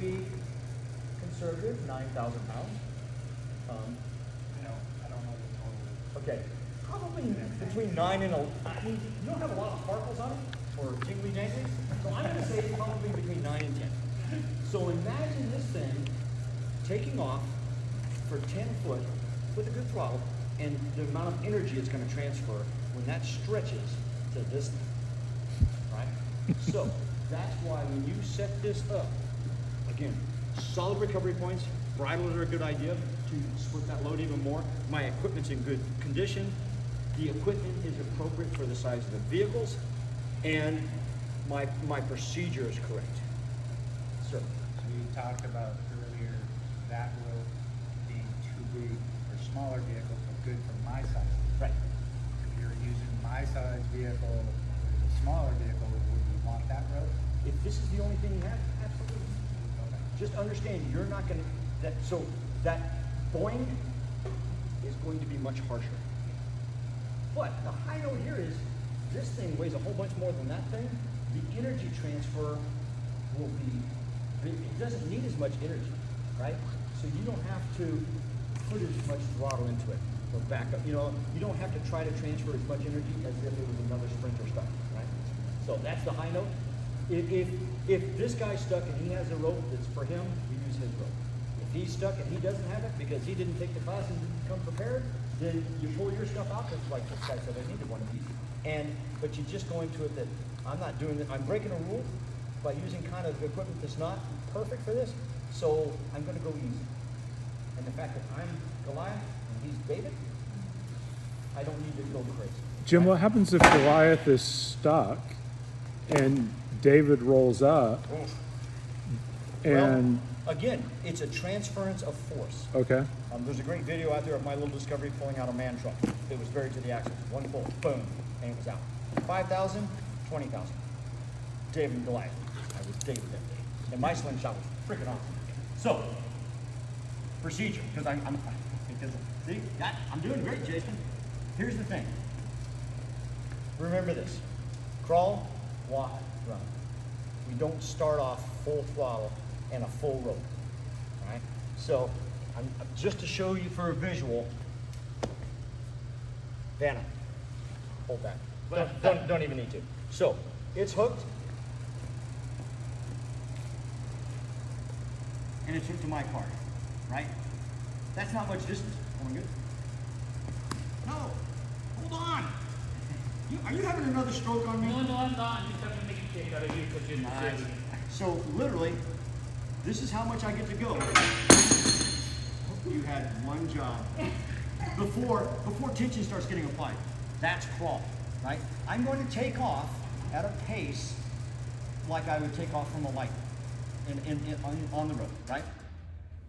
be conservative, 9,000 pounds. I don't know the total. Okay, probably between 9 and 11. I mean, you don't have a lot of sparkles on it, or jingly janglies, so I'm going to say it's probably between 9 and 10. So imagine this thing taking off for 10 foot with a good throttle, and the amount of energy it's going to transfer when that stretches to this thing, right? So that's why when you set this up, again, solid recovery points, bridles are a good idea to split that load even more. My equipment's in good condition. The equipment is appropriate for the size of the vehicles, and my procedure is correct. Sir. So you talked about earlier that rope being too big for smaller vehicles, but good for my size. Right. If you're using my size vehicle with a smaller vehicle, would you want that rope? If this is the only thing you have, absolutely. Okay. Just understand you're not going to, so that boing is going to be much harsher. But the high note here is, this thing weighs a whole bunch more than that thing. The energy transfer will be, it doesn't need as much energy, right? So you don't have to put as much throttle into it or back up. You know, you don't have to try to transfer as much energy as if it was another Sprinter stuck, right? So that's the high note. If this guy's stuck and he has a rope that's for him, we use his rope. If he's stuck and he doesn't have it because he didn't take the class and didn't come prepared, then you pull your stuff out. It's like this guy said, I needed one of these. But you just go into it that I'm not doing it. I'm breaking a rule by using kind of equipment that's not perfect for this. So I'm going to go easy. And the fact that I'm Goliath and he's David, I don't need to go crazy. Jim, what happens if Goliath is stuck and David rolls up and... Well, again, it's a transference of force. Okay. There's a great video out there of my little Discovery pulling out a man truck that was buried to the axle. One pull, boom, and it was out. 5,000, 20,000. David and Goliath. I was David that day. And my slingshot was freaking awesome. So, procedure, because see, I'm doing great, Jason. Here's the thing. Remember this. Crawl, walk, run. We don't start off full throttle and a full rope, all right? So, just to show you for a visual, Vanna, hold that. Don't even need to. So, it's hooked, and it's hooked to my car, right? That's not much distance. Going good? No, hold on. Are you having another stroke on me? No, I'm not. I'm just having to make a kick out of you because you're Nice. silly. So literally, this is how much I get to go. You had one job. Before tension starts getting applied. That's crawl, right? I'm going to take off at a pace like I would take off from a light on the road, right?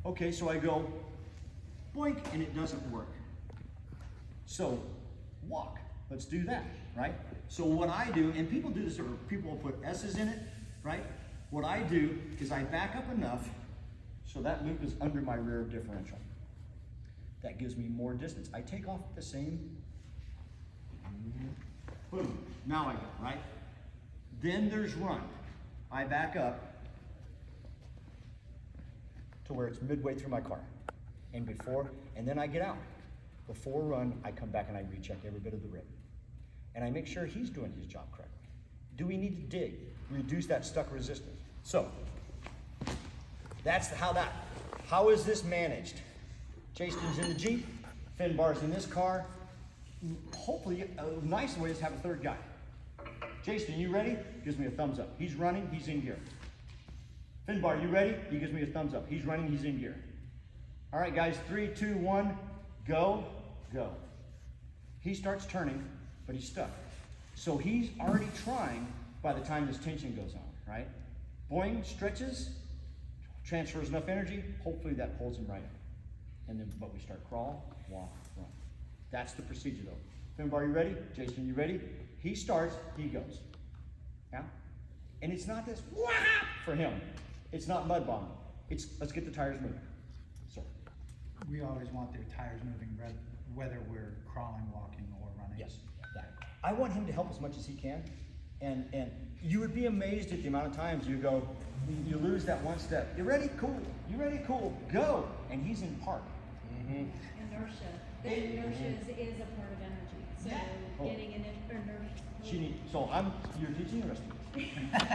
Okay, so I go boink, and it doesn't work. So walk. Let's do that, right? So what I do, and people do this, or people will put S's in it, right? What I do is I back up enough so that loop is under my rear differential. That gives me more distance. I take off at the same, boom, now I go, right? Then there's run. I back up to where it's midway through my car. And then I get out. Before run, I come back and I recheck every bit of the rib. And I make sure he's doing his job correctly. Do we need to dig? Reduce that stuck resistance. So, that's how is this managed? Jason's in the Jeep, Finbar's in this car. Hopefully, a nice way is to have a third guy. Jason, you ready? Gives me a thumbs up. He's running, he's in gear. Finbar, you ready? He gives me a thumbs up. He's running, he's in gear. All right, guys, 3, 2, 1, go, go. He starts turning, but he's stuck. So he's already trying by the time this tension goes on, right? Boing, stretches, transfers enough energy, hopefully that pulls him right in. And then, but we start crawl, walk, run. That's the procedure though. Finbar, you ready? Jason, you ready? He starts, he goes. Yeah? And it's not this whap for him. It's not mud bombing. It's let's get the tires moving. So. We always want their tires moving, whether we're crawling, walking, or running. Yes, that. I want him to help as much as he can, and You would be amazed at the amount of times you go, you lose that one step. You ready? Cool. You ready? Cool. Go. And he's in park. Inertia. The inertia is a part of energy. So Oh. getting an inertia. You're teaching the rest of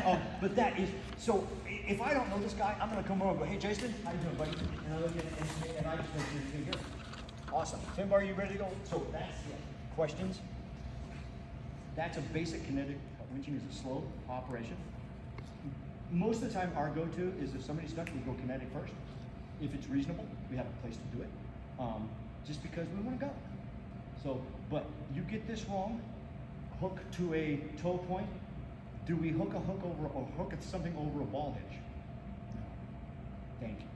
us. But that is, so if I don't know this guy, I'm gonna come over and go, hey Jason, how you doing, buddy? And I look at and I just make sure you're here. Awesome. Tim, are you ready to go? So that's it. Questions? That's a basic kinetic. Winching is a slow operation. Most of the time our go-to is if somebody's stuck, we go kinetic first. If it's reasonable, we have a place to do it. Just because we wanna go. So, but you get this wrong, hook to a toe point. Do we hook a hook over or hook something over a ball hitch? Thank you.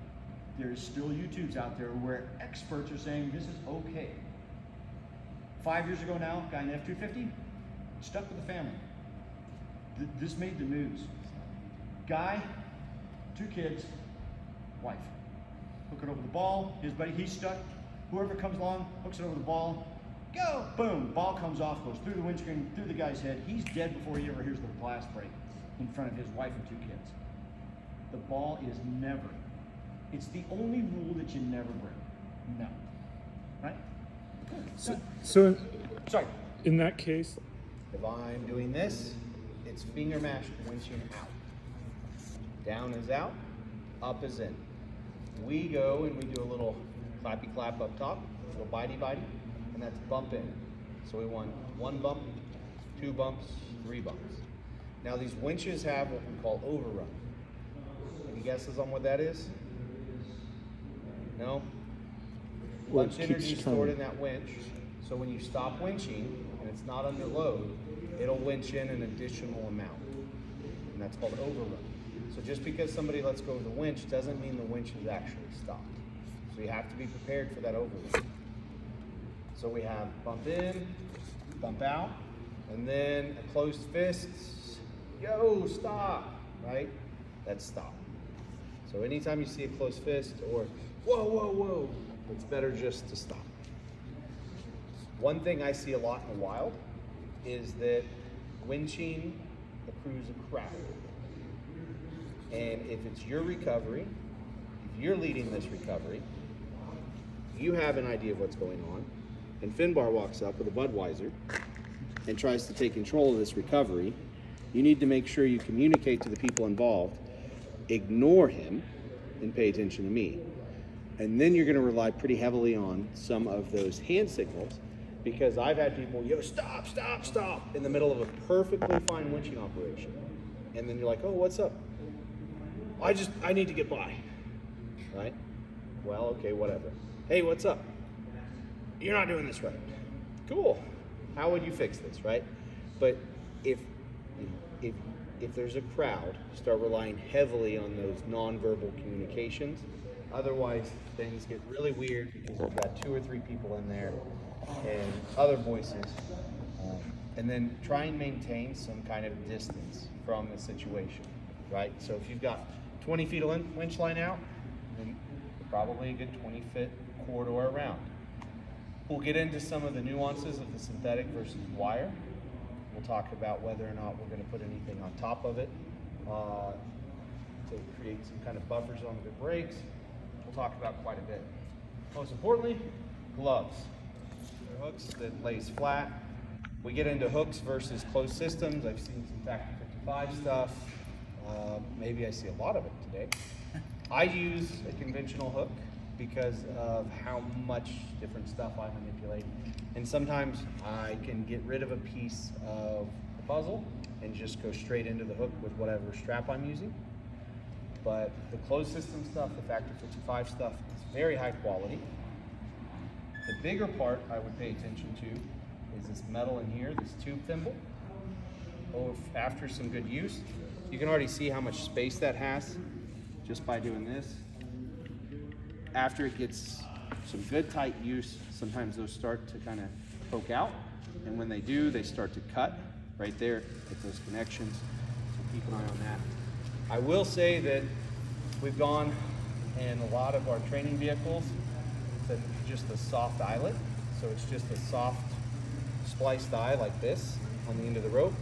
There's still YouTubes out there where experts are saying this is okay. 5 years ago now, guy in the F-250, stuck with the family. This made the news. Guy, 2 kids, wife. Hook it over the ball, his buddy, he's stuck. Whoever comes along, hooks it over the ball, go, boom, ball comes off, goes through the windscreen, through the guy's head. He's dead before he ever hears the blast break in front of his wife and 2 kids. The ball is never, it's the only rule that you never break. No. Right? So Sorry. in that case, If I'm doing this, it's finger mash winching out. Down is out, up is in. We go and we do a little clappy clap up top, a little bitey bitey, and that's bump in. So we want 1 bump, 2 bumps, 3 bumps. Now these winches have what we call overrun. Any guesses on what that is? No? Well, it Lunch keeps energy stored coming. in that winch. So when you stop winching and it's not under load, it'll winch in an additional amount. And that's called overrun. So just because somebody lets go of the winch doesn't mean the winch is actually stopped. So you have to be prepared for that overrun. So we have bump in, bump out, and then a closed fist, yo, stop, right? That's stop. So anytime you see a closed fist or whoa, whoa, whoa, it's better just to stop. One thing I see a lot in the wild is that winching accrues a crowd. And if it's your recovery, if you're leading this recovery, you have an idea of what's going on, and Finbar walks up with a Budweiser and tries to take control of this recovery, you need to make sure you communicate to the people involved, ignore him, and pay attention to me. And then you're gonna rely pretty heavily on some of those hand signals, because I've had people, yo, stop, stop, stop, in the middle of a perfectly fine winching operation. And then you're like, oh, what's up? I need to get by, right? Well, okay, whatever. Hey, what's up? You're not doing this right. Cool. How would you fix this, right? But if there's a crowd, start relying heavily on those nonverbal communications. Otherwise, things get really weird because you've got 2 or 3 people in there and other voices. And then try and maintain some kind of distance from the situation, right? So if you've got 20 feet of winch line out, then probably a good 20-foot corridor around. We'll get into some of the nuances of the synthetic versus wire. We'll talk about whether or not we're going to put anything on top of it to create some kind of buffers on the brakes. We'll talk about quite a bit. Most importantly, gloves. They're hooks that lays flat. We get into hooks versus closed systems. I've seen some Factory 55 stuff. Maybe I see a lot of it today. I use a conventional hook because of how much different stuff I manipulate. And sometimes I can get rid of a piece of the puzzle and just go straight into the hook with whatever strap I'm using. But the closed system stuff, the Factory 55 stuff, is very high quality. The bigger part I would pay attention to is this metal in here, this tube thimble. Oh, after some good use, you can already see how much space that has just by doing this. After it gets some good tight use, sometimes those start to kind of poke out. And when they do, they start to cut right there at those connections. So keep an eye on that. I will say that we've gone in a lot of our training vehicles to just a soft eyelet. So it's just a soft spliced eye like this on the end of the rope.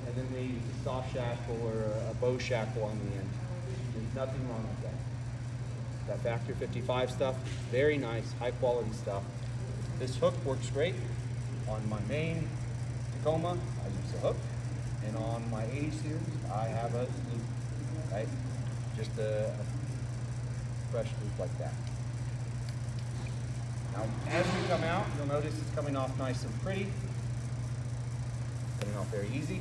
and then they use a soft shackle or a bow shackle on the end. There's nothing wrong with that. That Factor 55 stuff, very nice, high quality stuff. This hook works great. On my main Tacoma, I use a hook, and on my 80 series, I have a loop, right? Just a fresh loop like that. Now, as we come out, you'll notice it's coming off nice and pretty. Coming off very easy.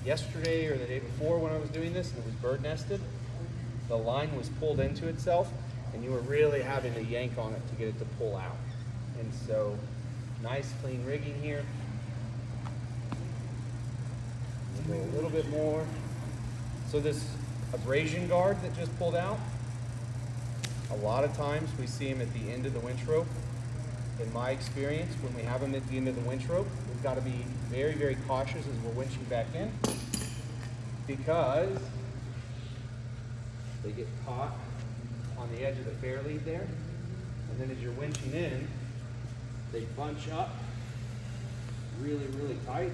Yesterday or the day before when I was doing this, and it was bird nested, the line was pulled into itself, and you were really having to yank on it to get it to pull out. And so, nice clean rigging here. We'll go a little bit more. So this abrasion guard that just pulled out, a lot of times we see them at the end of the winch rope. In my experience, when we have them at the end of the winch rope, we've got to be very, very cautious as we're winching back in, because they get caught on the edge of the fair lead there, and then as you're winching in, they bunch up really, really tight,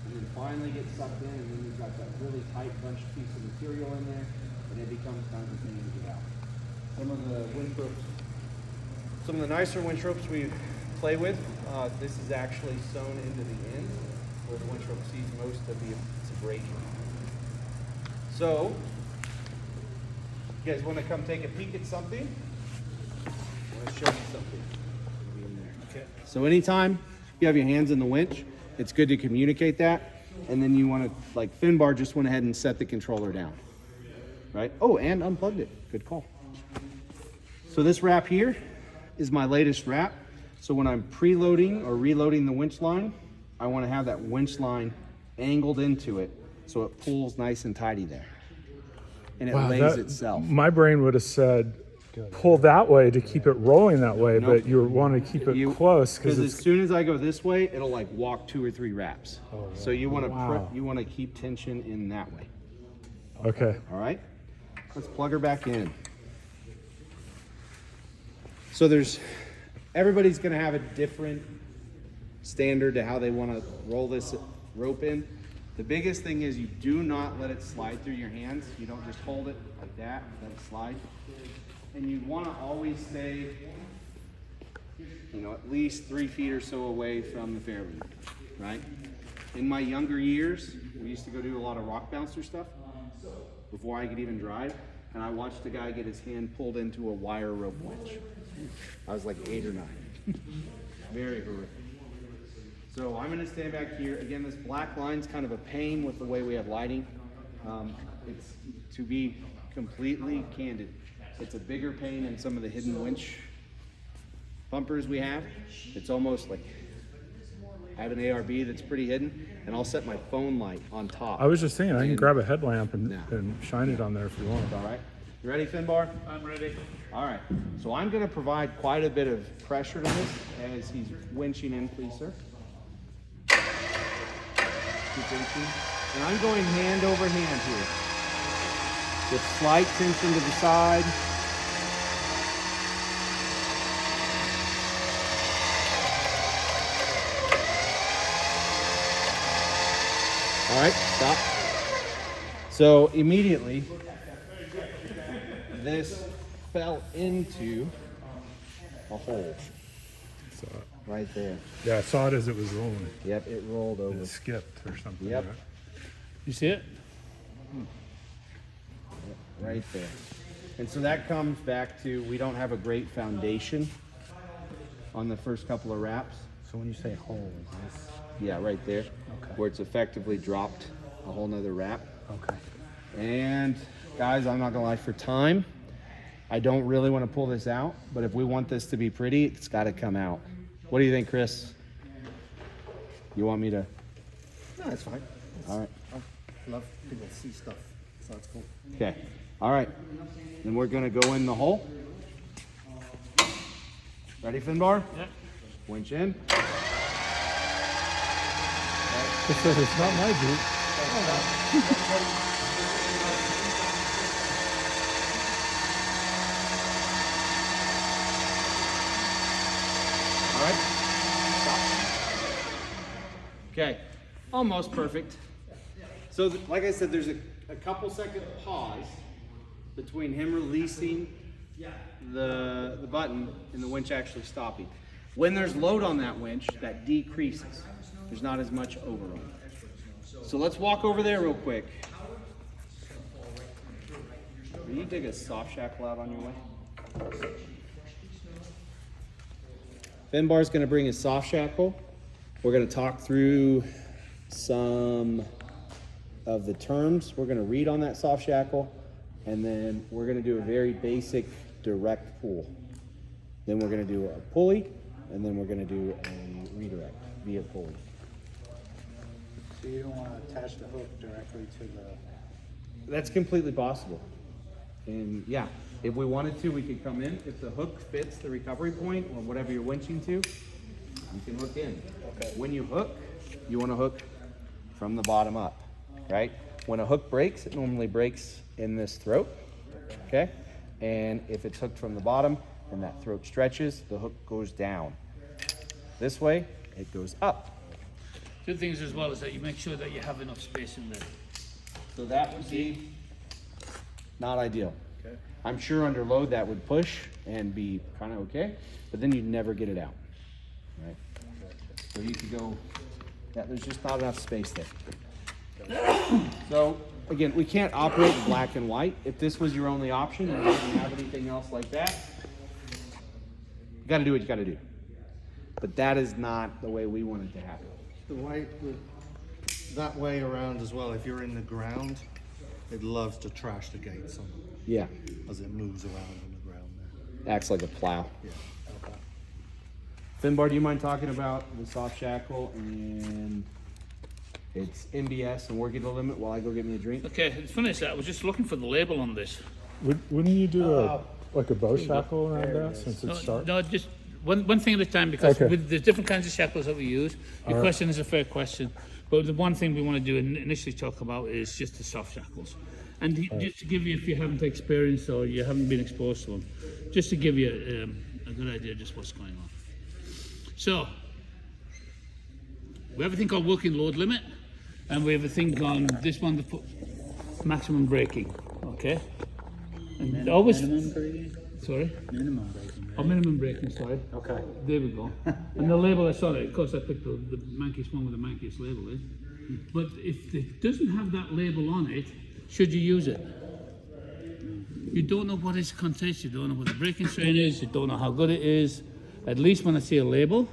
and then finally get sucked in, and then you've got that really tight bunched piece of material in there, and it becomes kind of a pain to get out. Some of the winch ropes, some of the nicer winch ropes we play with, this is actually sewn into the end where the winch rope sees most of the abrasion. So, you guys want to come take a peek at something? I want to show you something. Okay. So anytime you have your hands in the winch, it's good to communicate that, and then you want to, like Finbar just went ahead and set the controller down, right? Oh, and unplugged it. Good call. So this wrap here is my latest wrap. So when I'm preloading or reloading the winch line, I want to have that winch line angled into it so it pulls nice and tidy there. And it lays itself. My brain would have said, pull that way to keep it rolling that way, Nope. but you want to keep it close because because as soon as I go this way, it'll like walk 2 or 3 wraps. Oh, So you want to wow. you want to keep tension in that way. Okay. All right, let's plug her back in. So everybody's going to have a different standard to how they want to roll this rope in. The biggest thing is you do not let it slide through your hands. You don't just hold it like that, let it slide. And you want to always stay, at least 3 feet or so away from the fair lead, right? In my younger years, we used to go do a lot of rock bouncer stuff before I could even drive. And I watched a guy get his hand pulled into a wire rope winch. I was like 8 or 9. Very horrific. So I'm gonna stand back here. Again, this black line's kind of a pain with the way we have lighting. It's, to be completely candid, it's a bigger pain in some of the hidden winch bumpers we have. It's almost like, I have an ARB that's pretty hidden, and I'll set my phone light on top. I was just thinking, I can grab a headlamp and, Yeah. and shine it on there if you want. All right. You ready, Finbar? I'm ready. All right. So I'm going to provide quite a bit of pressure to this as he's winching in, please, sir. Keep winching. And I'm going hand over hand here. With slight tension to the side. All right, stop. So immediately, this fell into a hole So, right there. yeah, I saw it as it was rolling. Yep, it rolled over. It skipped or something. Yep. right? You see it? Right there. And so that comes back to, we don't have a great foundation on the first couple of wraps. So when you say hole, is this? Yeah, right there. Okay. Where it's effectively dropped a whole nother wrap. Okay. And guys, I'm not gonna lie, for time, I don't really want to pull this out, but if we want this to be pretty, it's got to come out. What do you think, Chris? You want me to? No, that's fine. All right. I love people to see stuff, so that's cool. Okay. All right. Then we're gonna go in the hole. Ready, Finbar? Yep. Winch in. It says it's not my Jeep. All right. Stop. Okay. almost perfect. So, like I said, there's a couple second pause between him releasing the button and the winch actually stopping. When there's load on that winch, that decreases. There's not as much overrun. So let's walk over there real quick. Will you dig a soft shackle out on your way? Finbar's gonna bring his soft shackle. We're gonna talk through some of the terms we're gonna read on that soft shackle, and then we're gonna do a very basic direct pull. Then we're gonna do a pulley, and then we're gonna do a redirect via pulley. So you don't want to attach the hook directly to the, That's completely possible. And yeah, if we wanted to, we could come in. If the hook fits the recovery point or whatever you're winching to, you can hook in. Okay. When you hook, you want to hook from the bottom up, right? When a hook breaks, it normally breaks in this throat, okay? And if it's hooked from the bottom and that throat stretches, the hook goes down. This way, it goes up. Good things as well is that you make sure that you have enough space in there. So that would be not ideal. Okay. I'm sure under load that would push and be kind of okay, but then you'd never get it out, right? So you could go, yeah, there's just not enough space there. So again, we can't operate in black and white. If this was your only option and you didn't have anything else like that, you gotta do what you gotta do. But that is not the way we want it to happen. That way around as well, if you're in the ground, it loves to trash the gates on it Yeah, as it moves around on the ground there. acts like a plow. Yeah. Okay. Finbar, do you mind talking about the soft shackle and its MBS and working the limit while I go get me a drink? Okay, it's funny that I was just looking for the label on this. Wouldn't you do like a bow shackle around that since it's sharp? No, just one thing at a time, because Okay. there's different kinds of shackles that we use. Your question is a fair question, but the one thing we want to do and initially talk about is just the soft shackles. And just to give you, if you haven't experienced or you haven't been exposed to them, just to give you a good idea of just what's going on. So, we have a thing called working load limit, and we have a thing on this one to put maximum braking, okay? And always, minimum braking? sorry? Minimum braking, Oh, minimum braking, sorry. Okay. There we go. And the label, I saw it. Of course, I picked the mankiest one with the mankiest label, eh? But if it doesn't have that label on it, should you use it? You don't know what its content, you don't know what the braking strain is, you don't know how good it is. At least when I see a label,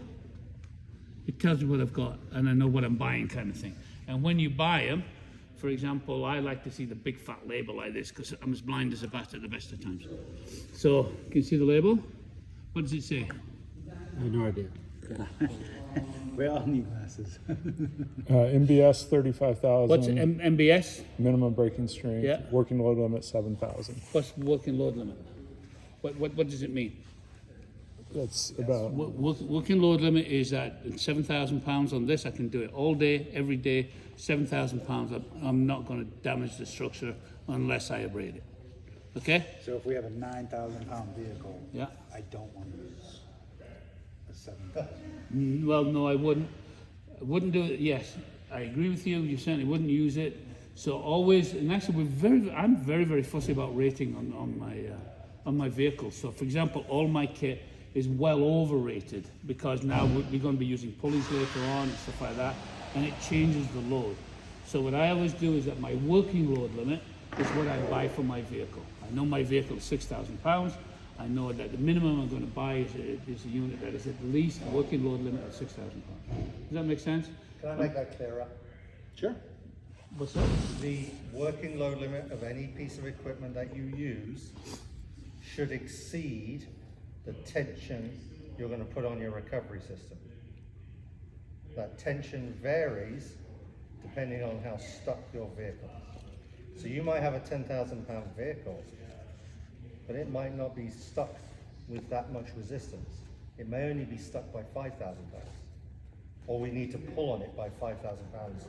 it tells me what I've got and I know what I'm buying, kind of thing. And when you buy them, for example, I like to see the big fat label like this because I'm as blind as a bat at the best of times. So, can you see the label? What does it say? I have no idea. We all need glasses. MBS 35,000. What's MBS? Minimum braking strength. Yeah. Working load limit 7,000. What's working load limit? What does it mean? That's about. Working load limit is at 7,000 pounds on this. I can do it all day, every day. 7,000 pounds. I'm not going to damage the structure unless I abrade it. Okay? So if we have a 9,000 pound vehicle, Yeah. I don't want to use a 7,000. Well, no, I wouldn't. I wouldn't do it. Yes, I agree with you. You certainly wouldn't use it. So always, and actually, I'm very, very fussy about rating on my vehicles. So, for example, all my kit is well overrated because now we're going to be using pulleys later on and stuff like that, and it changes the load. So what I always do is that my working load limit is what I buy for my vehicle. I know my vehicle is 6,000 pounds. I know that the minimum I'm going to buy is a unit that is at least a working load limit of 6,000 pounds. Does that make sense? Can I make that clearer? Sure. What's that? The working load limit of any piece of equipment that you use should exceed the tension you're going to put on your recovery system. That tension varies depending on how stuck your vehicle is. So you might have a 10,000 pound vehicle, but it might not be stuck with that much resistance. It may only be stuck by 5,000 pounds. Or we need to pull on it by 5,000 pounds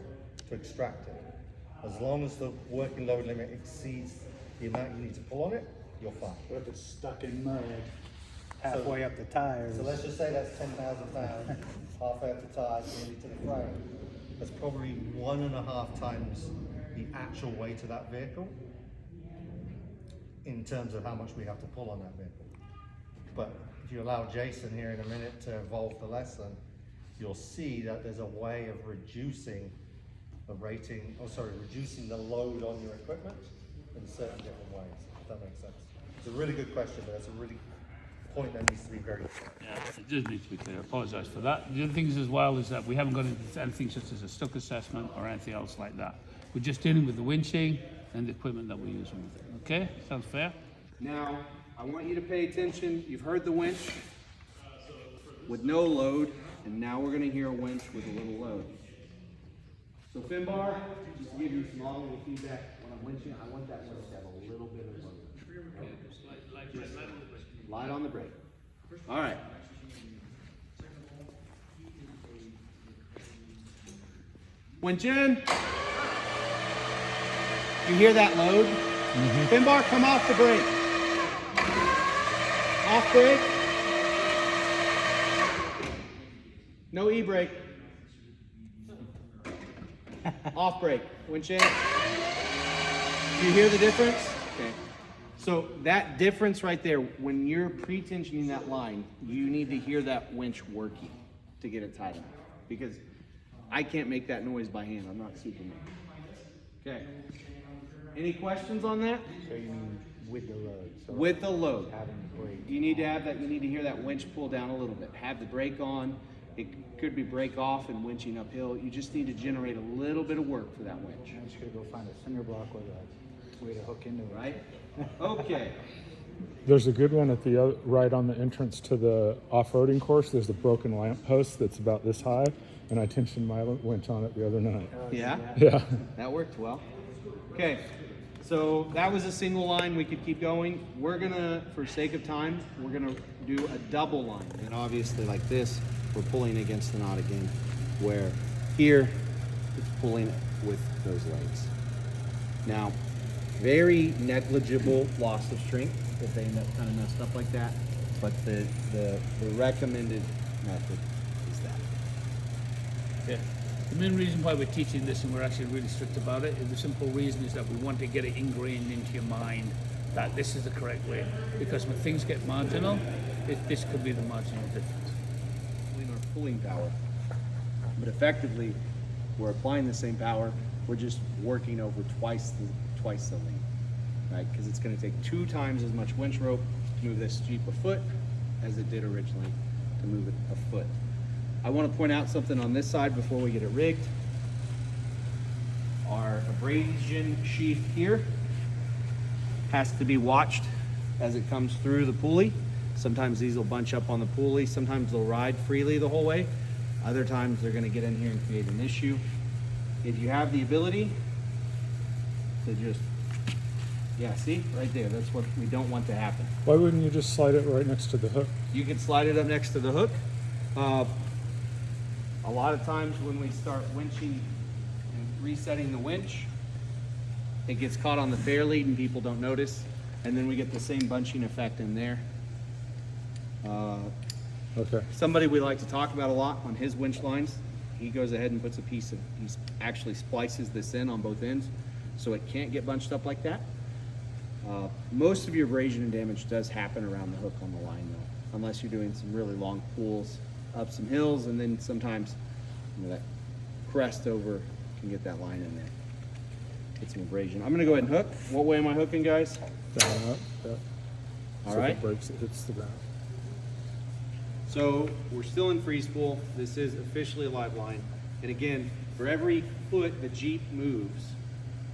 to extract it. As long as the working load limit exceeds the amount you need to pull on it, you're fine. What if it's stuck in mud halfway up the tires? So let's just say that's 10,000 pounds, halfway up the tires, nearly to the frame. that's probably 1.5 times the actual weight of that vehicle in terms of how much we have to pull on that vehicle. But if you allow Jason here in a minute to evolve the lesson, you'll see that there's a way of reducing the rating, reducing the load on your equipment in certain different ways, if that makes sense. It's a really good question, but it's a really point that needs to be very clear. Yeah, it does need to be clear. I apologise for that. The other things as well is that we haven't got into anything such as a stuck assessment or anything else like that. We're just dealing with the winching and the equipment that we're using with it. Okay? Sounds fair? Now, I want you to pay attention. You've heard the winch with no load, and now we're going to hear a winch with a little load. So Finbar, just to give you some audible feedback, when I'm winching, I want that winch to have a little bit of load. Just light on the brake. All right. Winch in. You hear that load? Finbar, come off the brake. Off brake. No e-brake. Off brake. Winch in. Do you hear the difference? Okay. So that difference right there, when you're pre-tensioning that line, you need to hear that winch working to get it tight enough. Because I can't make that noise by hand. I'm not Superman. Okay. Any questions on that? So you mean with the load? So With the load. having the brake. You need to have that, you need to hear that winch pull down a little bit. Have the brake on. It could be brake off and winching uphill. You just need to generate a little bit of work for that winch. I'm just gonna go find a cinder block with a way to hook into it. Right? Okay. There's a good one at the other, right on the entrance to the off-roading course. There's a broken lamp post that's about this high, and I tensioned my winch on it the other night. Yeah? Yeah. That worked well. Okay. So that was a single line. We could keep going. We're gonna, for sake of time, we're gonna do a double line. And obviously like this, we're pulling against the knot again, where here, it's pulling with those legs. Now, very negligible loss of strength if they end up kind of messed up like that. But the recommended method is that. Yeah. The main reason why we're teaching this and we're actually really strict about it is the simple reason is that we want to get it ingrained into your mind that this is the correct way. Because when things get marginal, this could be the marginal difference. Our pulling power, but effectively we're applying the same power, we're just working over twice the length, right? Because it's going to take 2 times as much winch rope to move this Jeep a foot as it did originally to move it a foot. I want to point out something on this side before we get it rigged. Our abrasion sheath here has to be watched as it comes through the pulley. Sometimes these will bunch up on the pulley. Sometimes they'll ride freely the whole way. Other times they're going to get in here and create an issue. If you have the ability to just, yeah, see, right there. That's what we don't want to happen. Why wouldn't you just slide it right next to the hook? You can slide it up next to the hook. A lot of times when we start winching and resetting the winch, it gets caught on the fair lead and people don't notice. And then we get the same bunching effect in there. Okay. Somebody we like to talk about a lot on his winch lines, he goes ahead and puts he actually splices this in on both ends so it can't get bunched up like that. Most of your abrasion and damage does happen around the hook on the line though, unless you're doing some really long pulls up some hills, and then sometimes that crest over can get that line in there. Get some abrasion. I'm gonna go ahead and hook. What way am I hooking, guys? Down up. Yep. All So if right. it breaks, it hits the ground. So we're still in free spool. This is officially a live line. And again, for every foot the Jeep moves,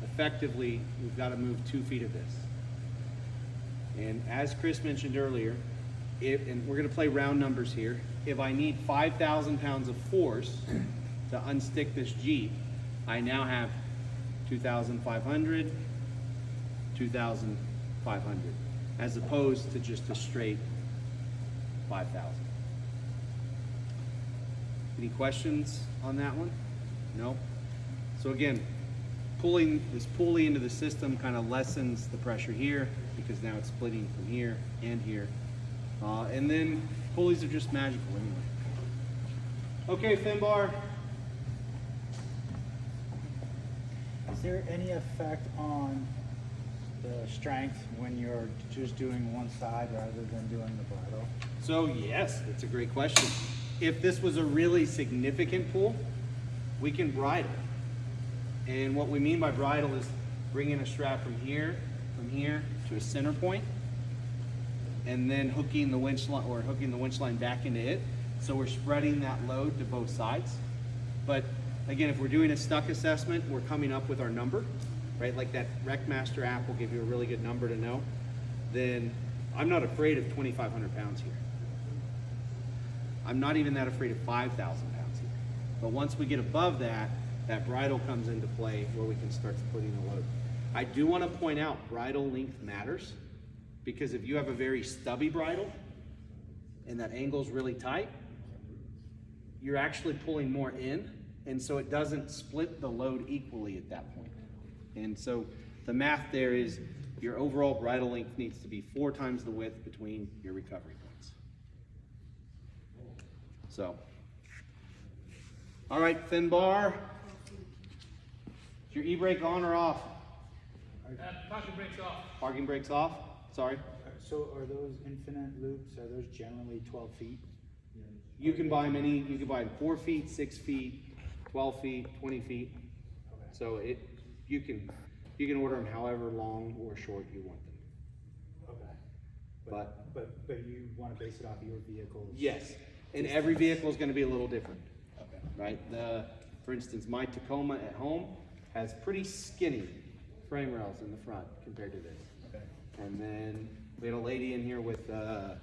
effectively, we've got to move 2 feet of this. And as Chris mentioned earlier, and we're going to play round numbers here, if I need 5,000 pounds of force to unstick this Jeep, I now have 2,500, 2,500, as opposed to just a straight 5,000. Any questions on that one? No? So again, pulling this pulley into the system kind of lessens the pressure here because now it's splitting from here and here. And then pulleys are just magical anyway. Okay, Finbar. Is there any effect on the strength when you're just doing one side rather than doing the bridle? So yes, that's a great question. If this was a really significant pull, we can bridle. And what we mean by bridle is bringing a strap from here to a center point, and then hooking the winch line back into it. So we're spreading that load to both sides. But again, if we're doing a stuck assessment, we're coming up with our number, right? Like that RecMaster app will give you a really good number to know. Then I'm not afraid of 2,500 pounds here. I'm not even that afraid of 5,000 pounds here. But once we get above that, that bridle comes into play where we can start splitting the load. I do want to point out bridle length matters, because if you have a very stubby bridle and that angle's really tight, you're actually pulling more in, and so it doesn't split the load equally at that point. And so the math there is your overall bridle length needs to be 4 times the width between your recovery points. So, all right, thin bar. Is your e-brake on or off? Parking brakes off. Parking brakes off? Sorry. So are those infinite loops, are those generally 12 feet? You can buy many, you can buy 4 feet, 6 feet, 12 feet, 20 feet. Okay. So you can order them however long or short you want them. Okay. But you want to base it off your vehicle's? Yes, and every vehicle is going to be a little different, Okay. right? For instance, my Tacoma at home has pretty skinny frame rails in the front compared to this. Okay. And then we had a lady in here with a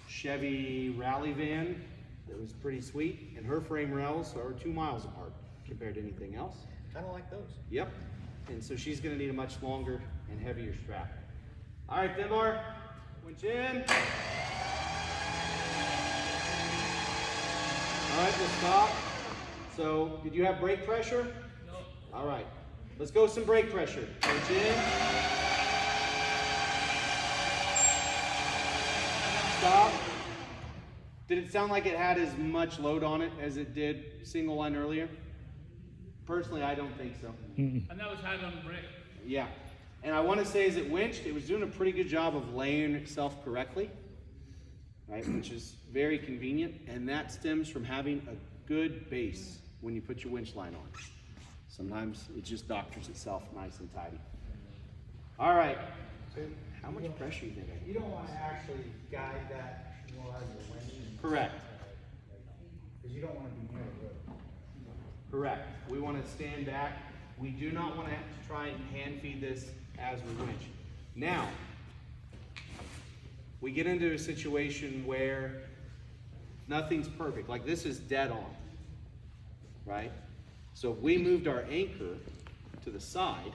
Chevy rally van that was pretty sweet, and her frame rails are 2 miles apart compared to anything else. Kind of like those. Yep. And so she's going to need a much longer and heavier strap. All right, thin bar, winch in. All right, we'll stop. So, did you have brake pressure? No. All right, let's go some brake pressure. Winch in. Stop. Did it sound like it had as much load on it as it did single line earlier? Personally, I don't think so. And that was hard on the brake. Yeah. And I want to say as it winched, it was doing a pretty good job of layering itself correctly, right? Which is very convenient. And that stems from having a good base when you put your winch line on. Sometimes it just doctors itself nice and tidy. All right. So How much pressure you think I you need? don't want to actually guide that while you're winching? Correct. Because you don't want to be near the road. Correct. We want to stand back. We do not want to have to try and hand feed this as we winch. Now, we get into a situation where nothing's perfect. Like this is dead on, right? So if we moved our anchor to the side,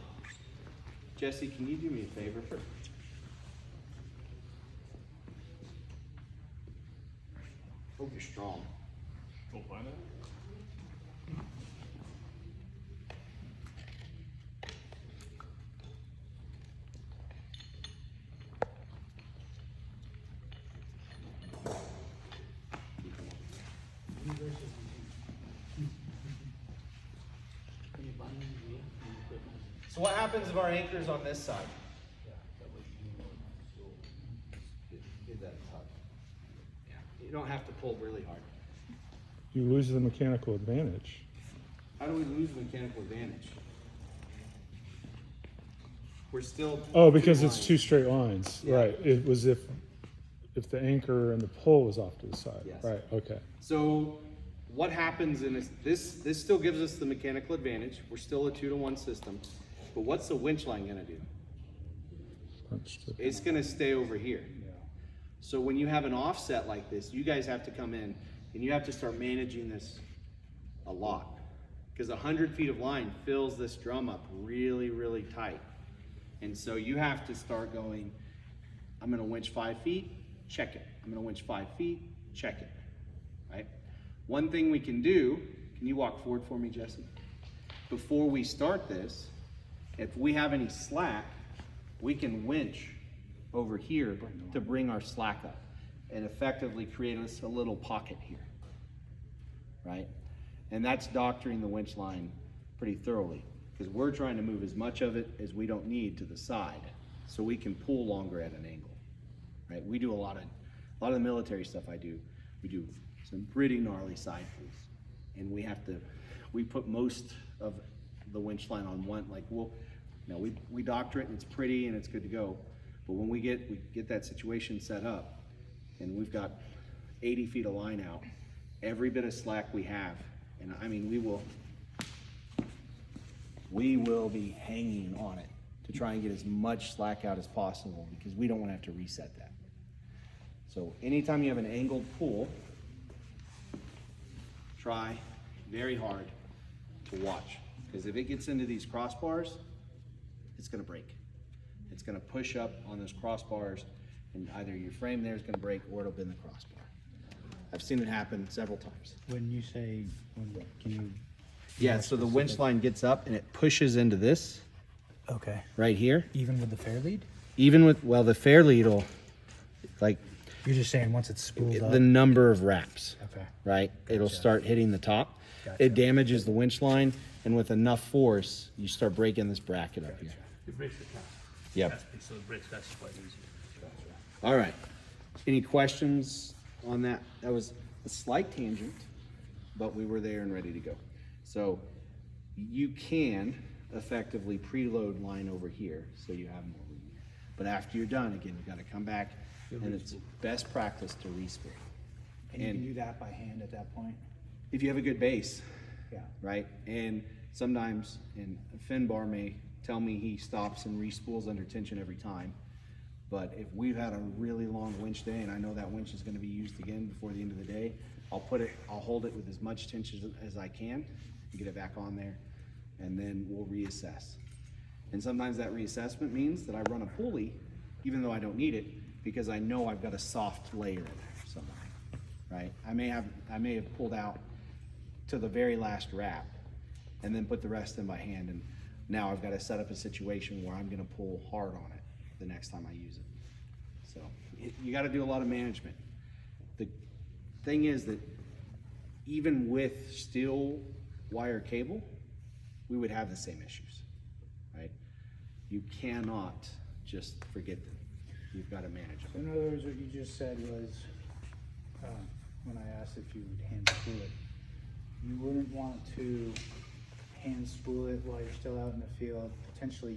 Jesse, can you do me a favor? Hope you're strong. So what happens if our anchor's on this side? Give that a tug. You don't have to pull really hard. You lose the mechanical advantage. How do we lose mechanical advantage? We're still. Oh, because two it's lines. 2 straight lines, Yeah. right? It was if the anchor and the pull was off to the side, Yes. right? Okay. So what happens in this still gives us the mechanical advantage. We're still a 2-to-1 system. But what's the winch line gonna do? Punched it. It's gonna stay over here. So when you have an offset like this, you guys have to come in and you have to start managing this a lot. Because 100 feet of line fills this drum up really, really tight. And so you have to start going, I'm gonna winch 5 feet, check it. I'm gonna winch 5 feet, check it, right? One thing we can do, can you walk forward for me, Jesse? Before we start this, if we have any slack, we can winch over here to bring our slack up and effectively create us a little pocket here, right? And that's doctoring the winch line pretty thoroughly, because we're trying to move as much of it as we don't need to the side, so we can pull longer at an angle, right? We do a lot of the military stuff I do. We do some pretty gnarly side pulls, and we put most of the winch line on one, like we doctor it and it's pretty and it's good to go, but when we get that situation set up, and we've got 80 feet of line out, every bit of slack we have, and I mean, we will be hanging on it to try and get as much slack out as possible, because we don't want to have to reset that. So anytime you have an angled pull, try very hard to watch, because if it gets into these crossbars, it's going to break. It's going to push up on those crossbars, and either your frame there is going to break or it'll bend the crossbar. I've seen it happen several times. When you say, can you? Yeah, so the winch line gets up and it pushes into this Okay. right here. Even with the fair lead? Even with, well, the fair lead will, like, You're just saying once it's spooled up? the number of wraps, Okay. right? It'll Gotcha. start hitting the top. Gotcha. It damages the winch line, and with enough force, you start breaking this bracket up here. It breaks the cap. Yep. So it breaks, that's quite easy. All right. Any questions on that? That was a slight tangent, but we were there and ready to go. So you can effectively preload line over here, so you have more room. But after you're done, again, you got to come back, and it's best practice to respool. And you can do that by hand at that point? If you have a good base, Yeah. right? And sometimes, and Finbar may tell me he stops and respools under tension every time. But if we've had a really long winch day and I know that winch is going to be used again before the end of the day, I'll hold it with as much tension as I can and get it back on there, and then we'll reassess. And sometimes that reassessment means that I run a pulley, even though I don't need it, because I know I've got a soft layer in there somewhere, right? I may have pulled out to the very last wrap and then put the rest in by hand, and now I've got to set up a situation where I'm going to pull hard on it the next time I use it. So you got to do a lot of management. The thing is that even with steel wire cable, we would have the same issues, right? You cannot just forget them. You've got to manage So them. in other words, what you just said was, when I asked if you would hand spool it, you wouldn't want to hand spool it while you're still out in the field, potentially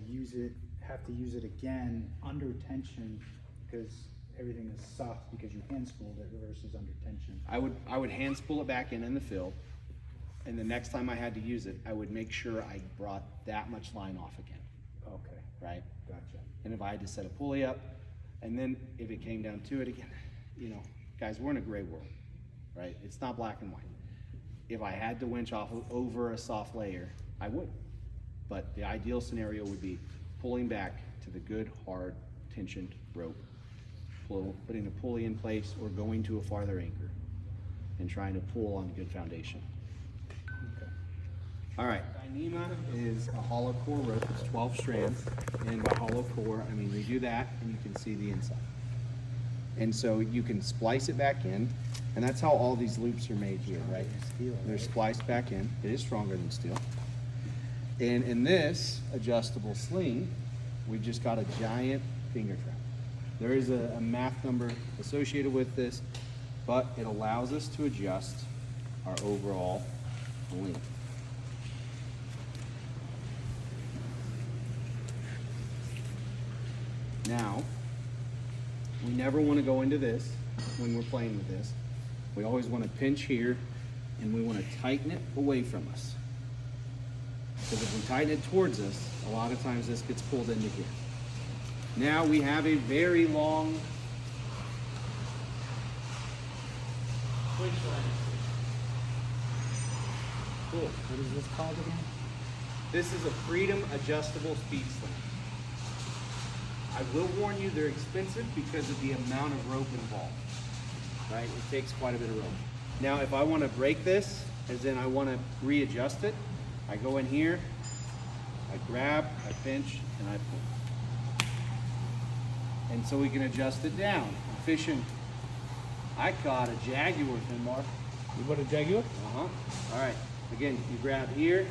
have to use it again under tension, because everything is soft because you hand spooled it versus under tension. I would hand spool it back in the field, and the next time I had to use it, I would make sure I brought that much line off again, Okay, right? gotcha. And if I had to set a pulley up, and then if it came down to it again, you know, guys, we're in a gray world, right? It's not black and white. If I had to winch off over a soft layer, I would. But the ideal scenario would be pulling back to the good, hard, tensioned rope, putting a pulley in place, or going to a farther anchor and trying to pull on a good foundation. Okay. All right, Dyneema is a hollow core rope. It's 12 strands, and by hollow core, I mean we do that, and you can see the inside. And so you can splice it back in, and that's how all these loops are made here, right? Steel, They're right? spliced back in. It is stronger than steel. And in this adjustable sling, we've just got a giant finger trap. There is a math number associated with this, but it allows us to adjust our overall length. Now, we never want to go into this when we're playing with this. We always want to pinch here, and we want to tighten it away from us. Because if we tighten it towards us, a lot of times this gets pulled into here. Now we have a very long winch line. Cool. What is this called again? This is a Freedom adjustable speed sling. I will warn you, they're expensive because of the amount of rope involved. Right? It takes quite a bit of rope. Now, if I want to break this, as in I want to readjust it, I go in here, I grab, I pinch, and I pull. And so we can adjust it down. I'm fishing. I caught a Jaguar, Finbar. You bought a Jaguar? Uh-huh. All right. Again, you grab here,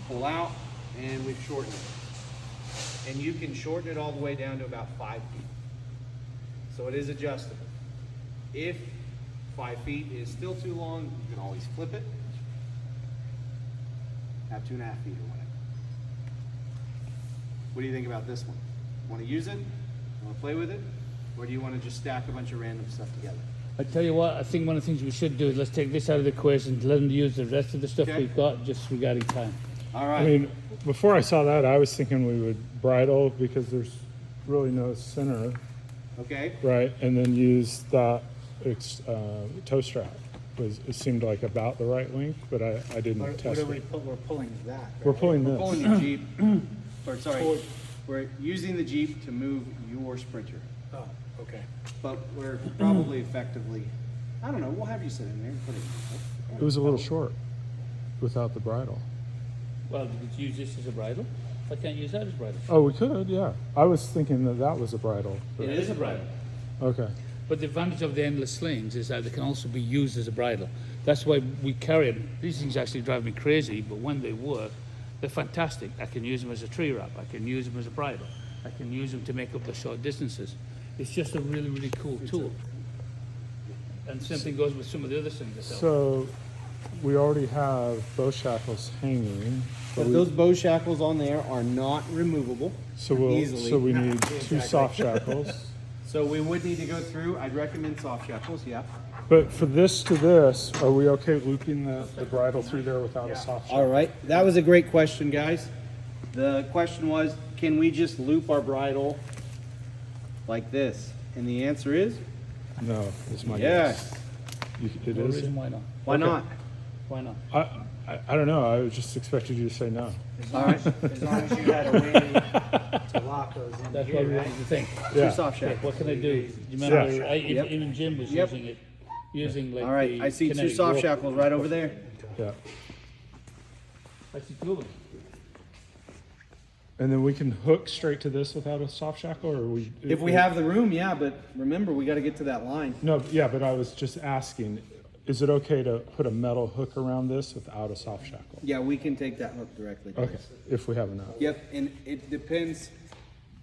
pull out, and we've shortened it. And you can shorten it all the way down to about 5 feet. So it is adjustable. If 5 feet is still too long, you can always flip it. Have 2.5 feet or whatever. What do you think about this one? Want to use it? Want to play with it? Or do you want to just stack a bunch of random stuff together? I tell you what, I think one of the things we should do is let's take this out of the equation, let them use the rest of the stuff Okay. we've got, just regarding time. All right. I mean, before I saw that, I was thinking we would bridle because there's really no center, Okay. right? And then use that toe strap. It seemed like about the right length, but I didn't What test are we, it. we're pulling that. Right? We're pulling We're this. pulling the Jeep, or sorry, we're using the Jeep to move your Sprinter. Oh, okay. But we're probably effectively, I don't know, we'll have you sit in there and put it. It was a little short without the bridle. Well, we could use this as a bridle. I can't use that as a bridle. Oh, we could, yeah. I was thinking that that was a bridle. but- It is a bridle. Okay. But the advantage of the endless slings is that they can also be used as a bridle. That's why we carry them. These things actually drive me crazy, but when they work, they're fantastic. I can use them as a tree wrap. I can use them as a bridle. I can use them to make up the short distances. It's just a really, really cool tool. And same thing goes with some of the other things. I sell. So we already have bow shackles hanging. But those bow shackles on there are not removable easily. So we need two soft shackles. So we would need to go through, I'd recommend soft shackles, yeah. But for this to this, are we okay looping the bridle through there without a soft shackle? All right, that was a great question, guys. The question was, can we just loop our bridle like this? And the answer is, No, is my yes. guess. It No is? reason why not. Why Okay. not? Why not? I don't know. I just expected you to say no. All right, As long as you had a way to lock those in That's here, what we right? wanted to think. Yeah. two soft Okay, shackles. what can I do? You remember, Yeah. Yep. even Jim was Yep. using it, using like All right, the I see two kinetic soft rope. shackles right over there. Yeah. I see two of them. And then we can hook straight to this without a soft shackle, or we? If we have the room, yeah, but remember, we gotta get to that line. No, yeah, but I was just asking, is it okay to put a metal hook around this without a soft shackle? Yeah, we can take that hook directly. to Okay, this. if we have enough. Yep, and it depends.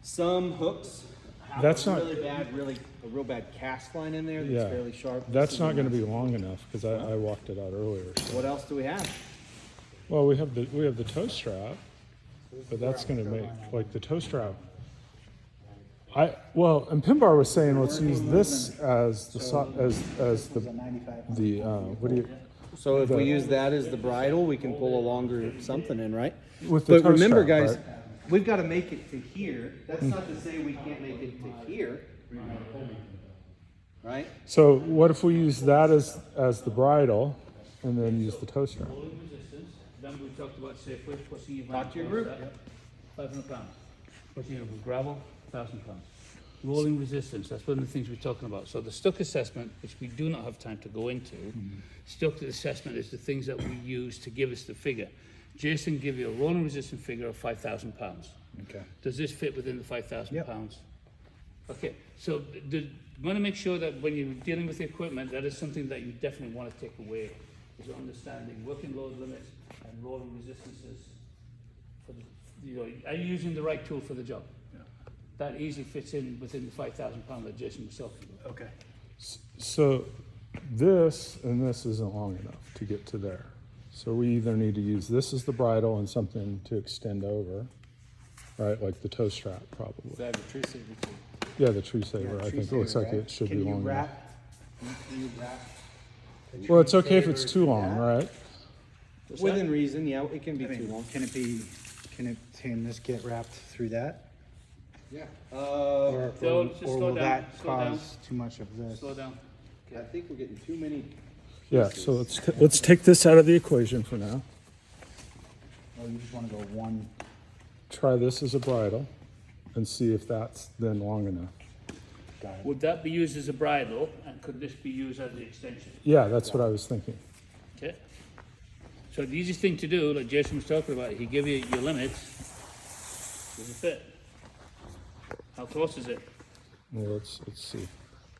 Some hooks have That's a not- a real bad cast line in there that's Yeah. fairly sharp. This That's is not a gonna nice- be long enough, because I walked it out earlier. so. What else do we have? Well, we have the toe strap, but that's gonna make, like, the toe strap. And Pinbar was saying, let's use this as the, as It's a 95. what do you, So if The- we use that as the bridle, we can pull a longer something in, right? with the But toe remember, strap, guys, right? we've got to make it to here. That's not to say we can't make it to here. Right? So what if we use that as the bridle, and then use the toe strap? Rolling resistance, then we talked about safely, pushing your Talk to your group. 500 pounds. Pushing it with gravel, 1,000 pounds. Rolling resistance, that's one of the things we're talking about. So the stuck assessment, which we do not have time to go into, stuck assessment is the things that we use to give us the figure. Jason give you a rolling resistance figure of 5,000 pounds. Okay. Does this fit within the 5,000 Yep. pounds? Okay, so you want to make sure that when you're dealing with the equipment, that is something that you definitely want to take away, is understanding working load limits and rolling resistances. For the, are you using the right tool for the job? That easily fits in within the 5,000 pound that Jason was talking about. Okay. So this and this isn't long enough to get to there. So we either need to use this as the bridle and something to extend over, right? Like the toe strap, probably. that a tree saver too? Yeah, the tree saver. I think it looks like it should be long Can you enough. wrap? Can you wrap? Well, it's okay if it's too long, right? Within reason, yeah, it can be I mean, too long. can this get wrapped through that? Yeah. Or just slow will down, that slow down. cause too much of this? Slow down. I think we're getting too many. Yeah, so let's take this out of the equation for now. Oh, you just wanna go one, Try this as a bridle and see if that's then long enough. got it. Would that be used as a bridle, and could this be used as the extension? Yeah, that's what I was thinking. Okay. So the easiest thing to do, like Jason was talking about, he give you your limits. Does it fit? How close is it? Well, let's see.